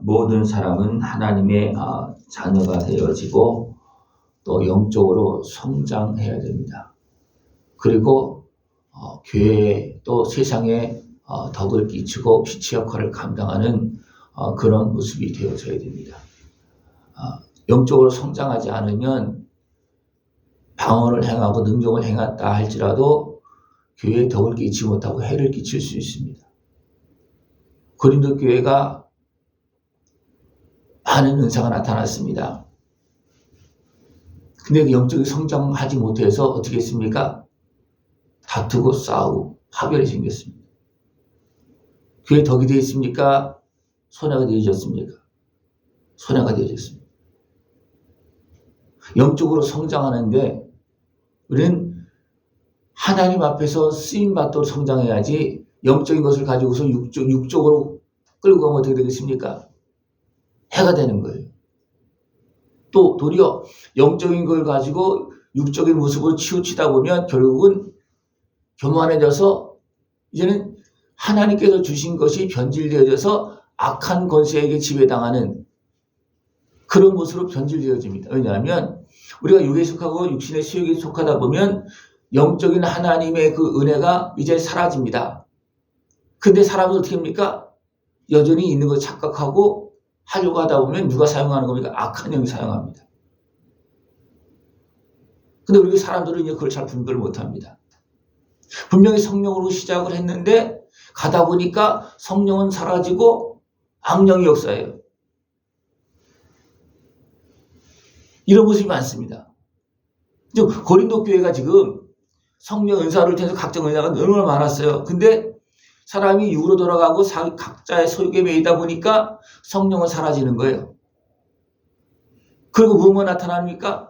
모든 사람은 하나님의 자녀가 되어지고 또 영적으로 성장해야 됩니다. 그리고 교회에 또 세상에 덕을 끼치고 빛의 역할을 감당하는 그런 모습이 되어져야 됩니다. 영적으로 성장하지 않으면 방언을 행하고 능력을 행했다 할지라도 교회에 덕을 끼치지 못하고 해를 끼칠 수 있습니다. 고린도 교회가 많은 은사가 나타났습니다. 근데 영적인 성장하지 못해서 어떻게 했습니까? 다투고 싸우고 파별이 생겼습니다. 교회 덕이 되어 있습니까? 손해가 되어졌습니까? 손해가 되어졌습니다. 영적으로 성장하는데 우리는 하나님 앞에서 쓰임받도록 성장해야지 영적인 것을 가지고서 육적으로 끌고 가면 어떻게 되겠습니까? 해가 되는 거예요. 또 도리어 영적인 걸 가지고 육적인 모습으로 치우치다 보면 결국은 교만해져서 이제는 하나님께서 주신 것이 변질되어져서 악한 권세에게 지배당하는 그런 모습으로 변질되어집니다. 왜냐하면 우리가 육에 속하고 육신의 수욕에 속하다 보면 영적인 하나님의 그 은혜가 이제 사라집니다. 근데 사람은 어떻게 합니까? 여전히 있는 걸 착각하고 하려고 하다 보면 누가 사용하는 겁니까? 악한 영이 사용합니다. 근데 우리 사람들은 이제 그걸 잘 분별을 못합니다. 분명히 성령으로 시작을 했는데 가다 보니까 성령은 사라지고 악령이 역사해요. 이런 모습이 많습니다. 고린도 교회가 지금 성령 은사를 통해서 각종 은사가 너무나 많았어요. 근데 사람이 육으로 돌아가고 각자의 소욕에 매이다 보니까 성령은 사라지는 거예요. 그리고 뭐가 나타납니까?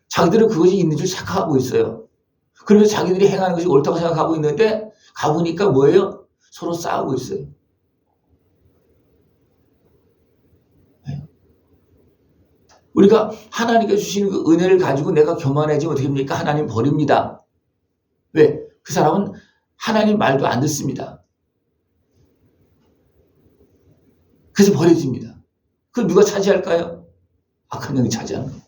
자기들은 그것이 있는 줄 착각하고 있어요. 그러면서 자기들이 행하는 것이 옳다고 생각하고 있는데 가보니까 뭐예요? 서로 싸우고 있어요. 우리가 하나님께 주시는 그 은혜를 가지고 내가 교만해지면 어떻게 됩니까? 하나님 버립니다. 왜? 그 사람은 하나님 말도 안 듣습니다. 그래서 버려집니다. 그럼 누가 차지할까요? 악한 영이 차지하는 거예요.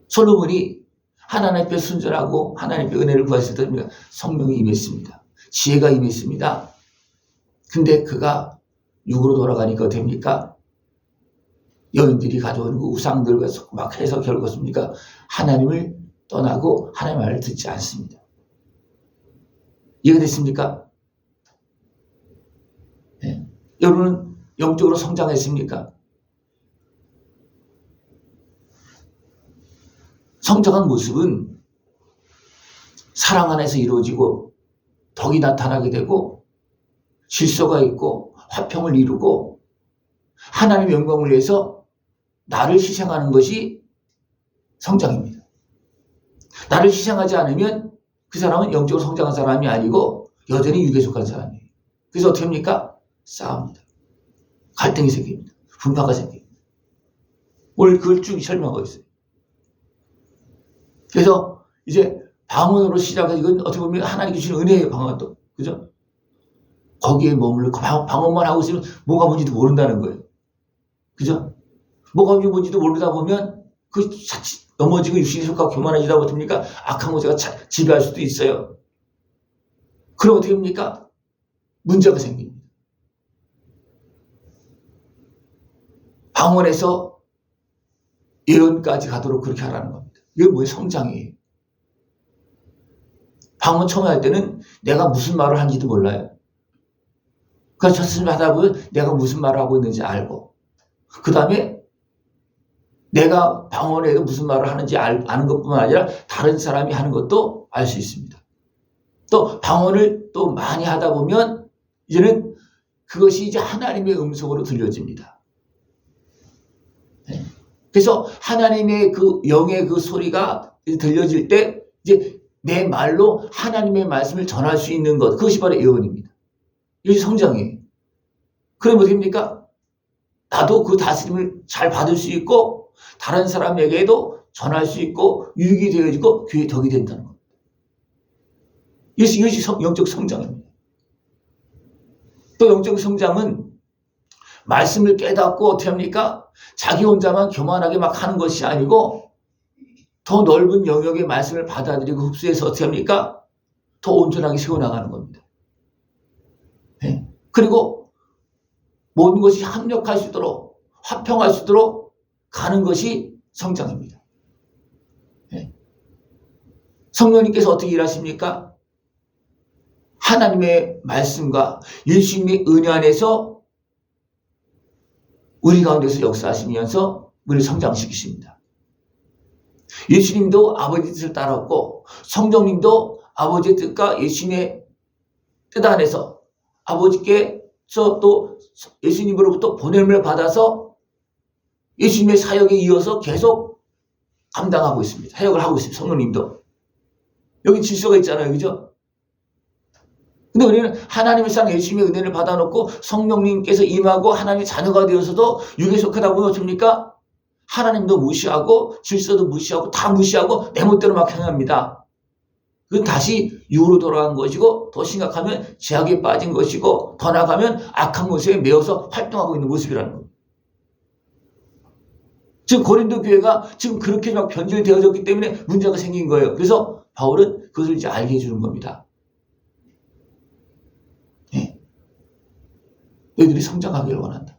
솔로몬이 하나님 앞에 순전하고 하나님 앞에 은혜를 구했을 때 성령이 임했습니다. 지혜가 임했습니다. 근데 그가 육으로 돌아가니까 됩니까? 여인들이 가져온 그 우상들과 막 해서 결국 어떻습니까? 하나님을 떠나고 하나님의 말을 듣지 않습니다. 이해가 됐습니까? 네. 여러분은 영적으로 성장했습니까? 성장한 모습은 사랑 안에서 이루어지고 덕이 나타나게 되고 질서가 있고 화평을 이루고 하나님의 영광을 위해서 나를 희생하는 것이 성장입니다. 나를 희생하지 않으면 그 사람은 영적으로 성장한 사람이 아니고 여전히 육에 속한 사람이에요. 그래서 어떻게 합니까? 싸웁니다. 갈등이 생깁니다. 분파가 생깁니다. 오늘 그걸 쭉 설명하고 있어요. 그래서 이제 방언으로 시작해서 이건 어떻게 보면 하나님께 주시는 은혜예요. 방언도. 그죠? 거기에 머물러 방언만 하고 있으면 뭐가 뭔지도 모른다는 거예요. 그죠? 뭐가 뭔지도 모르다 보면 그 넘어지고 육신이 속하고 교만해지다 보니까 악한 것이 지배할 수도 있어요. 그럼 어떻게 합니까? 문제가 생깁니다. 방언에서 예언까지 가도록 그렇게 하라는 겁니다. 이게 뭐예요? 성장이에요. 방언 처음에 할 때는 내가 무슨 말을 하는지도 몰라요. 그러니까 첫순 하다 보면 내가 무슨 말을 하고 있는지 알고 그 다음에 내가 방언에도 무슨 말을 하는지 아는 것뿐만 아니라 다른 사람이 하는 것도 알 수 있습니다. 또 방언을 또 많이 하다 보면 이제는 그것이 이제 하나님의 음성으로 들려집니다. 네. 그래서 하나님의 그 영의 그 소리가 들려질 때 이제 내 말로 하나님의 말씀을 전할 수 있는 것, 그것이 바로 예언입니다. 이것이 성장이에요. 그럼 어떻게 됩니까? 나도 그 다스림을 잘 받을 수 있고 다른 사람에게도 전할 수 있고 유익이 되어지고 교회의 덕이 된다는 겁니다. 이것이 영적 성장입니다. 또 영적 성장은 말씀을 깨닫고 어떻게 합니까? 자기 혼자만 교만하게 막 하는 것이 아니고 더 넓은 영역의 말씀을 받아들이고 흡수해서 어떻게 합니까? 더 온전하게 세워나가는 겁니다. 네. 그리고 모든 것이 합력할 수 있도록 화평할 수 있도록 가는 것이 성장입니다. 네. 성령님께서 어떻게 일하십니까? 하나님의 말씀과 예수님의 은혜 안에서 우리 가운데서 역사하시면서 우리를 성장시키십니다. 예수님도 아버지 뜻을 따랐고 성령님도 아버지의 뜻과 예수님의 뜻 안에서 아버지께서 또 예수님으로부터 보냄을 받아서 예수님의 사역에 이어서 계속 감당하고 있습니다. 사역을 하고 있습니다. 성령님도. 여기 질서가 있잖아요. 그죠? 근데 우리는 하나님의 상 예수님의 은혜를 받아놓고 성령님께서 임하고 하나님의 자녀가 되어서도 육에 속하다 보면 어떻습니까? 하나님도 무시하고 질서도 무시하고 다 무시하고 내 멋대로 막 행합니다. 그건 다시 육으로 돌아간 것이고 더 심각하면 죄악에 빠진 것이고 더 나아가면 악한 모습에 매여서 활동하고 있는 모습이라는 겁니다. 지금 고린도 교회가 지금 그렇게 막 변질되어졌기 때문에 문제가 생긴 거예요. 그래서 바울은 그것을 이제 알게 해주는 겁니다. 너희들이 성장하기를 원한다.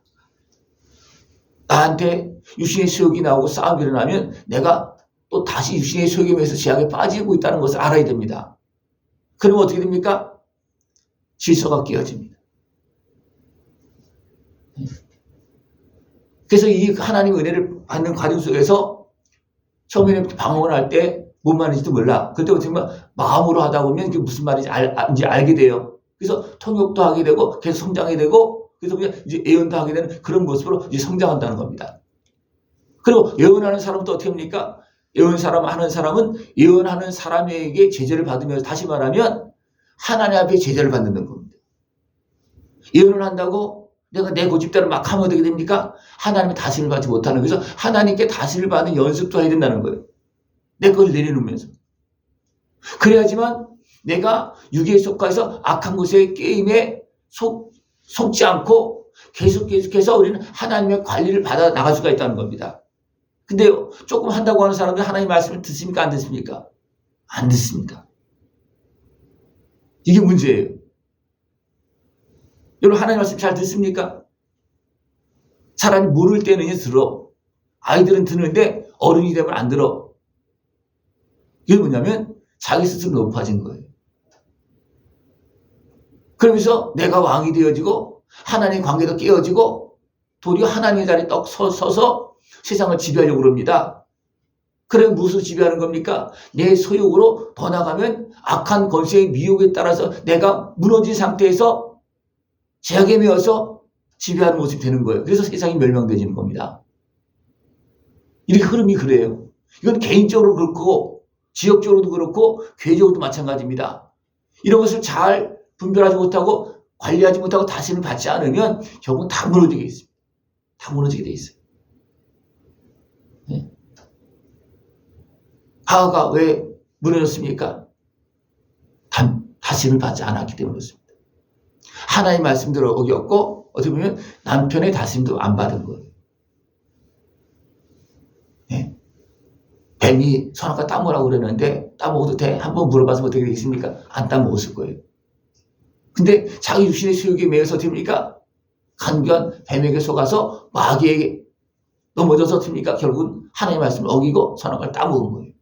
나한테 육신의 수욕이 나오고 싸움이 일어나면 내가 또 다시 육신의 수욕에 의해서 죄악에 빠지고 있다는 것을 알아야 됩니다. 그러면 어떻게 됩니까? 질서가 깨어집니다. 그래서 이 하나님의 은혜를 받는 과정 속에서 처음에는 방언할 때 뭔 말인지도 몰라. 그때 어떻게 보면 마음으로 하다 보면 그게 무슨 말인지 이제 알게 돼요. 그래서 통역도 하게 되고 계속 성장하게 되고 그래서 이제 예언도 하게 되는 그런 모습으로 이제 성장한다는 겁니다. 그리고 예언하는 사람도 어떻게 합니까? 하는 사람은 예언하는 사람에게 제재를 받으면서 다시 말하면 하나님 앞에 제재를 받는 겁니다. 예언을 한다고 내가 내 고집대로 막 하면 어떻게 됩니까? 하나님의 다스림을 받지 못하는 거죠. 하나님께 다스림을 받는 연습도 해야 된다는 거예요. 내 것을 내려놓으면서. 그래야지만 내가 육에 속해서 악한 것의 게임에 속지 않고 계속해서 우리는 하나님의 관리를 받아 나갈 수가 있다는 겁니다. 근데 조금 한다고 하는 사람들 하나님의 말씀을 듣습니까? 안 듣습니까? 안 듣습니다. 이게 문제예요. 여러분 하나님의 말씀 잘 듣습니까? 사람이 모를 때는 들어. 아이들은 듣는데 어른이 되면 안 들어. 이게 뭐냐면 자기 스스로 높아진 거예요. 그러면서 내가 왕이 되어지고 하나님의 관계도 깨어지고 도리어 하나님의 자리에 떡 서서 세상을 지배하려고 그럽니다. 그럼 무엇으로 지배하는 겁니까? 내 소욕으로 더 나가면 악한 권세의 미혹에 따라서 내가 무너진 상태에서 제약에 매어서 지배하는 모습이 되는 거예요. 그래서 세상이 멸망되지는 겁니다. 이렇게 흐름이 그래요. 이건 개인적으로 그렇고 지역적으로도 그렇고 교회적으로도 마찬가지입니다. 이런 것을 잘 분별하지 못하고 관리하지 못하고 다스림을 받지 않으면 결국은 다 무너지게 있습니다. 다 무너지게 돼 있어요. 네. 아하가 왜 무너졌습니까? 다스림을 받지 않았기 때문에 그렇습니다. 하나님의 말씀대로 어겼고 어떻게 보면 남편의 다스림도 안 받은 거예요. 네. 뱀이 선악과 따먹으라고 그러는데 따먹어도 돼? 한번 물어봐서 어떻게 되겠습니까? 안 따먹었을 거예요. 근데 자기 육신의 수욕에 매여서 됩니까? 간교한 뱀에게 속아서 마귀에게 넘어져서 됩니까? 결국은 하나님의 말씀을 어기고 선악과를 따먹은 거예요.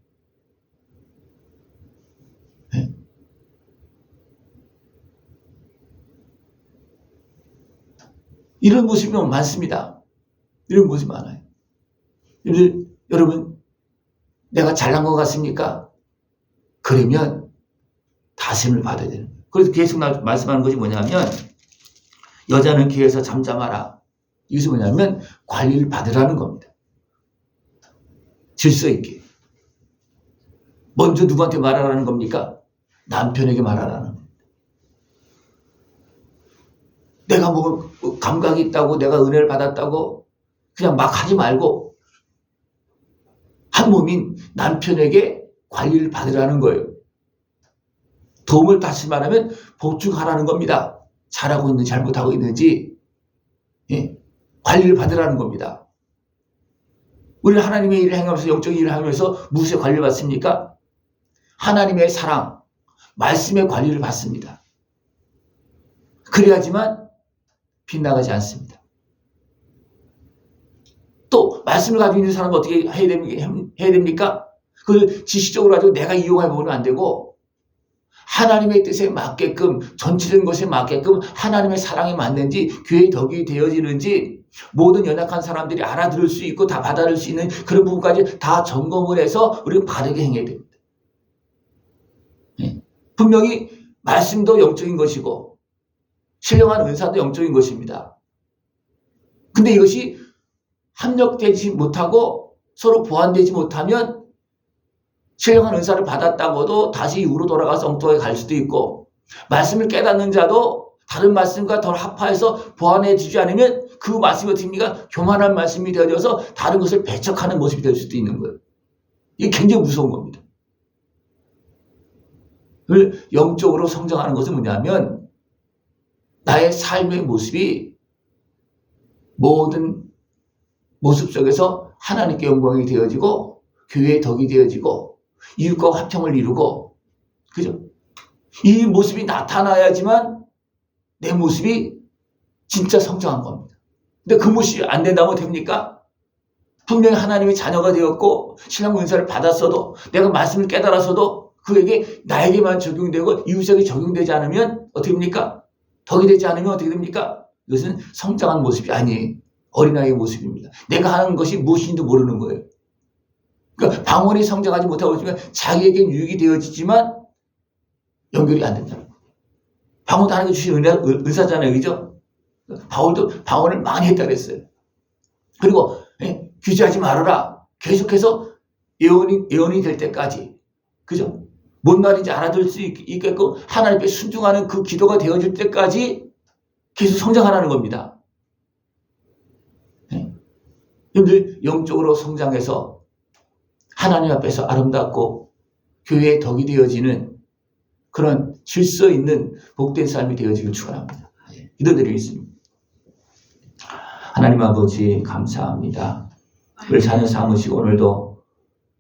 네. 이런 모습이 너무 많습니다. 이런 모습이 많아요. 여러분 내가 잘난 것 같습니까? 그러면 다스림을 받아야 되는 거예요. 그래서 계속 말씀하는 것이 뭐냐면 여자는 귀에서 잠잠하라. 이것이 뭐냐면 관리를 받으라는 겁니다. 질서 있게. 먼저 누구한테 말하라는 겁니까? 남편에게 말하라는 겁니다. 내가 뭐 감각이 있다고 내가 은혜를 받았다고 그냥 막 하지 말고 한 몸인 남편에게 관리를 받으라는 거예요. 도움을 다시 말하면 보충하라는 겁니다. 잘하고 있는지 잘못하고 있는지. 예. 관리를 받으라는 겁니다. 우리는 하나님의 일을 행하면서 영적인 일을 하면서 무엇에 관리를 받습니까? 하나님의 사랑, 말씀의 관리를 받습니다. 그래야지만 빗나가지 않습니다. 또 말씀을 가지고 있는 사람은 어떻게 해야 됩니까? 그걸 지식적으로 가지고 내가 이용해보면 안 되고 하나님의 뜻에 맞게끔 전체적인 것에 맞게끔 하나님의 사랑에 맞는지 교회의 덕이 되어지는지 모든 연약한 사람들이 알아들을 수 있고 다 받아들일 수 있는 그런 부분까지 다 점검을 해서 우리가 바르게 행해야 됩니다. 분명히 말씀도 영적인 것이고 신령한 은사도 영적인 것입니다. 근데 이것이 합력되지 못하고 서로 보완되지 못하면 신령한 은사를 받았다고도 다시 이후로 돌아가서 엉뚱하게 갈 수도 있고 말씀을 깨닫는 자도 다른 말씀과 더 합하여서 보완해주지 않으면 그 말씀이 어떻게 됩니까? 교만한 말씀이 되어져서 다른 것을 배척하는 모습이 될 수도 있는 거예요. 이게 굉장히 무서운 겁니다. 영적으로 성장하는 것은 뭐냐면 나의 삶의 모습이 모든 모습 속에서 하나님께 영광이 되어지고 교회의 덕이 되어지고 이웃과 화평을 이루고 그죠? 이 모습이 나타나야지만 내 모습이 진짜 성장한 겁니다. 근데 그 모습이 안 된다면 됩니까? 분명히 하나님의 자녀가 되었고 신앙 은사를 받았어도 내가 말씀을 깨달았어도 그에게 나에게만 적용되고 이웃에게 적용되지 않으면 어떻게 됩니까? 덕이 되지 않으면 어떻게 됩니까? 이것은 성장한 모습이 아니에요. 어린아이의 모습입니다. 내가 하는 것이 무엇인지도 모르는 거예요. 그러니까 방언이 성장하지 못하고 있으면 자기에겐 유익이 되어지지만 연결이 안 된다. 방언도 하나님께 주신 은사잖아요. 그죠? 바울도 방언을 많이 했다 그랬어요. 그리고 규제하지 말아라. 계속해서 예언이 될 때까지. 그죠? 뭔 말인지 알아들을 수 있게끔 하나님께 순종하는 그 기도가 되어질 때까지 계속 성장하라는 겁니다. 여러분들 영적으로 성장해서 하나님 앞에서 아름답고 교회의 덕이 되어지는 그런 질서 있는 복된 삶이 되어지길 축원합니다. 기도드리겠습니다. 하나님 아버지 감사합니다. 우리 자녀 삼으시고 오늘도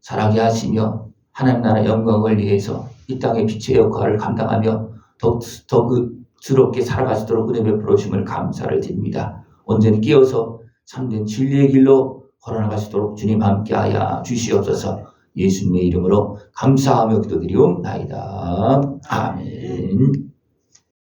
살아게 하시며 하나님 나라 영광을 위해서 이 땅의 빛의 역할을 감당하며 더스럽게 살아갈 수 있도록 은혜 베풀어 주심을 감사를 드립니다. 온전히 끼어서 참된 진리의 길로 걸어나갈 수 있도록 주님 함께하여 주시옵소서. 예수님의 이름으로 감사하며 기도드리옵나이다. 아멘.